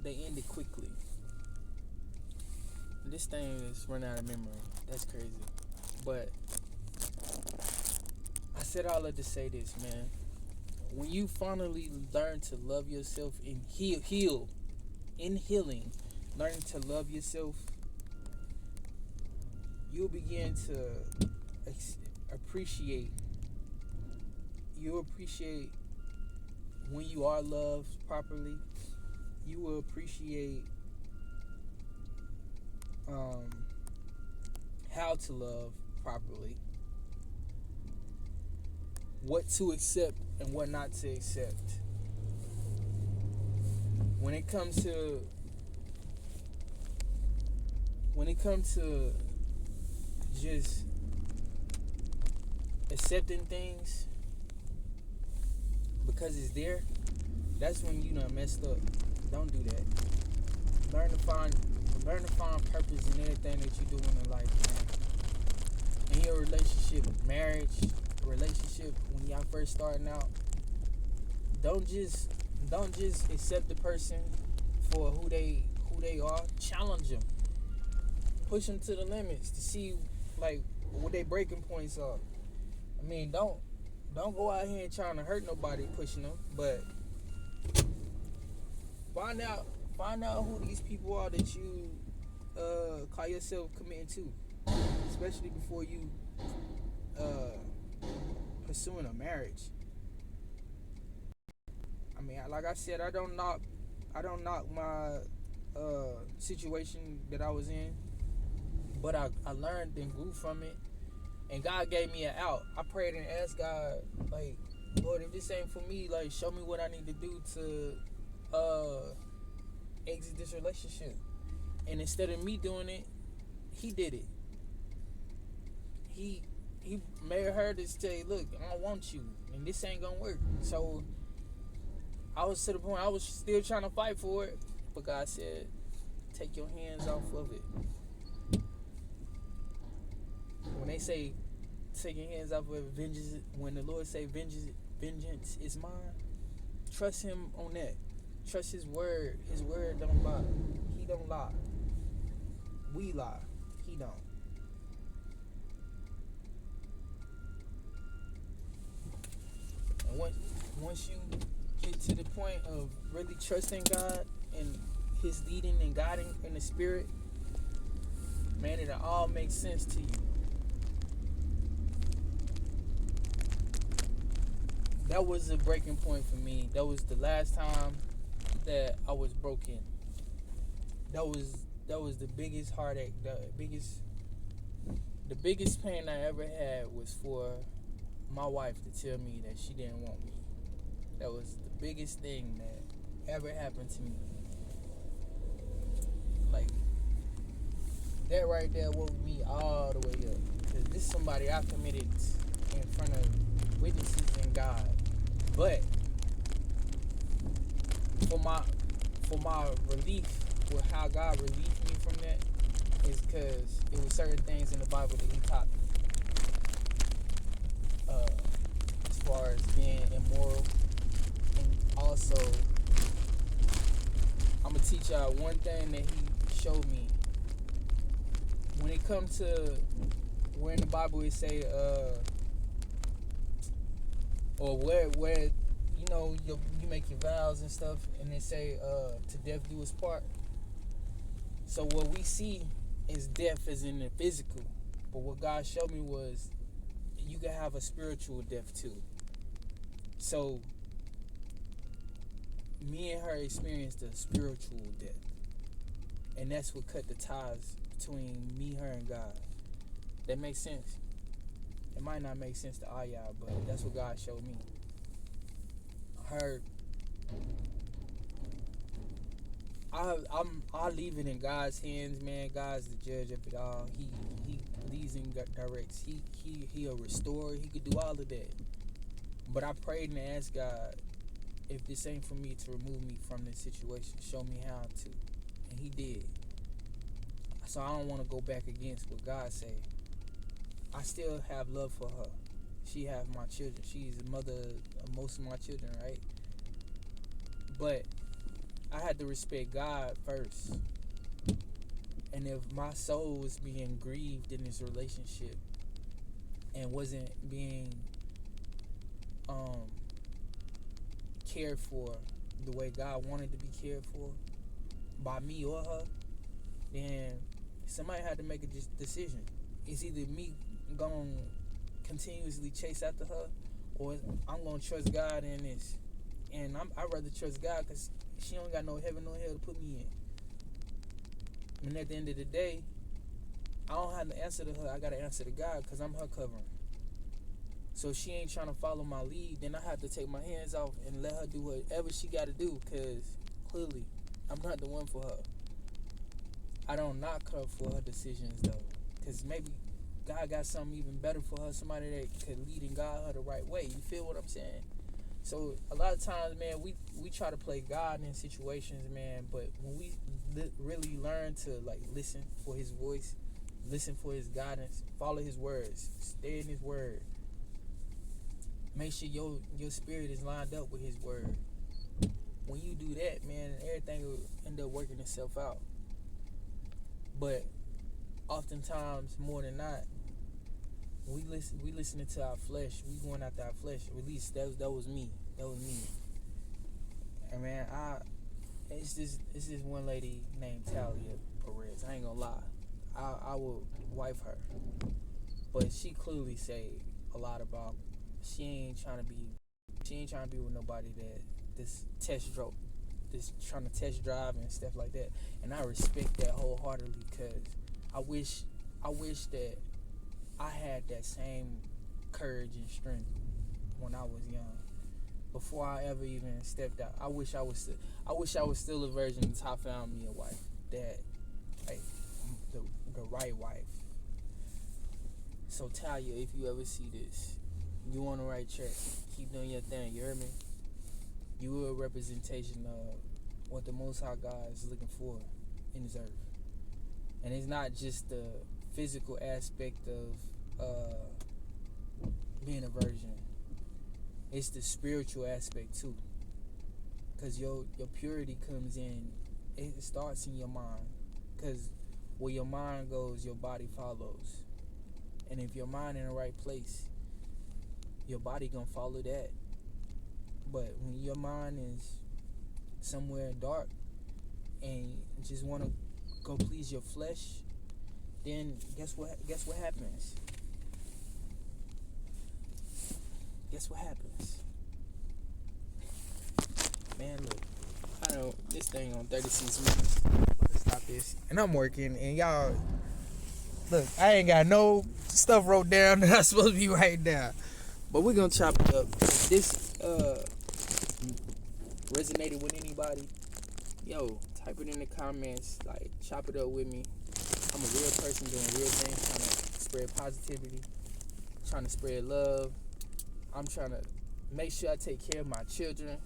they ended quickly. This thing is running out of memory. That's crazy. But I said all of to say this, man. When you finally learn to love yourself and heal, in healing, learning to love yourself, you'll begin to appreciate. You'll appreciate when you are loved properly. You will appreciate um, how to love properly, what to accept and what not to accept. When it comes to just accepting things because it's there, that's when you done messed up. Don't do that. Learn to find purpose in everything that you're doing in life, man. In your relationship, marriage, relationship, when y'all first starting out, don't just accept the person for who they are. Challenge them. Push them to the limits to see like what their breaking points are. I mean, don't go out here and trying to hurt nobody pushing them, but find out who these people are that you call yourself committing to, especially before you pursuing a marriage. I mean, like I said, I don't knock my situation that I was in, but I learned and grew from it, and God gave me an out. I prayed and asked God, like, Lord, if this ain't for me, like, show me what I need to do to exit this relationship. And instead of me doing it, He did it. He made her to say, look, I don't want you, and this ain't gonna work. So I was to the point I was still trying to fight for it, but God said, take your hands off of it. When they say take your hands off of it, vengeance, when the Lord say vengeance is mine, trust Him on that. Trust His word. His word don't lie. He don't lie. We lie. He don't. And once you get to the point of really trusting God and His leading and guiding in the Spirit, man, it'll all make sense to you. That was a breaking point for me. That was the last time that I was broken. That was the biggest heartache. The biggest pain I ever had was for my wife to tell me that she didn't want me. That was the biggest thing that ever happened to me. Like, that right there woke me all the way up. Because this is somebody I committed in front of witnesses and God. But for my relief, with how God relieved me from that, is because it was certain things in the Bible that He taught me. As far as being immoral, and also I'm gonna teach y'all one thing that He showed me. When it comes to where in the Bible it say or where you know you make your vows and stuff, and they say to death do us part. So what we see is death as in the physical, but what God showed me was you can have a spiritual death too. So me and her experienced a spiritual death, and that's what cut the ties between me, her, and God. That makes sense. It might not make sense to all y'all, but that's what God showed me. I leave it in God's hands, man. God's the judge of it all. He leads and directs. He'll restore. He could do all of that. But I prayed and asked God, if this ain't for me, to remove me from this situation, show me how to, and He did. So I don't want to go back against what God said. I still have love for her. She have my children. She's the mother of most of my children, right? But I had to respect God first. And if my soul was being grieved in this relationship and wasn't being cared for the way God wanted to be cared for by me or her, then somebody had to make a decision. It's either me gonna continuously chase after her, or I'm gonna trust God in this. And I'd rather trust God because she don't got no heaven, no hell to put me in. And at the end of the day, I don't have to answer to her. I got to answer to God because I'm her covering. So if she ain't trying to follow my lead, then I have to take my hands off and let her do whatever she got to do, because clearly I'm not the one for her. I don't knock her for her decisions, though, because maybe God got something even better for her, somebody that could lead and guide her the right way. You feel what I'm saying? So a lot of times, man, we try to play God in situations, man, but when we really learn to like listen for his voice, listen for his guidance, follow his words, stay in his word, make sure your spirit is lined up with his word. When you do that, man, everything will end up working itself out. But oftentimes, more than not, we listening to our flesh. We going after our flesh. At least that was me. That was me. And man, it's this one lady named Talia Perez. I ain't gonna lie. I will wife her, but she clearly say a lot about she ain't trying to be with nobody that this trying to test drive and stuff like that. And I respect that wholeheartedly, because I wish that I had that same courage and strength when I was young, before I ever even stepped out. I wish I was still a virgin until I found me a wife that, like, the right wife. So Talia, if you ever see this, you on the right track. Keep doing your thing. You heard me? You are a representation of what the Most High God is looking for in this earth, and it's not just the physical aspect of being a virgin. It's the spiritual aspect too, because your purity comes in. It starts in your mind, because where your mind goes, your body follows. And if your mind in the right place, your body gonna follow that. But when your mind is somewhere dark and just want to go please your flesh, then guess what happens? Guess what happens? Man, look, this thing on 36 minutes. I'm about to stop this. And I'm working, and y'all, look, I ain't got no stuff wrote down that I'm supposed to be writing down. But we're going to chop it up. If this resonated with anybody, yo, type it in the comments. Like, chop it up with me. I'm a real person doing real things, trying to spread positivity, trying to spread love. I'm trying to make sure I take care of my children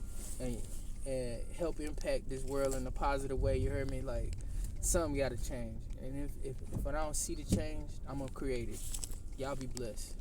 and help impact this world in a positive way. You heard me? Like, something got to change. And if I don't see the change, I'm going to create it. Y'all be blessed.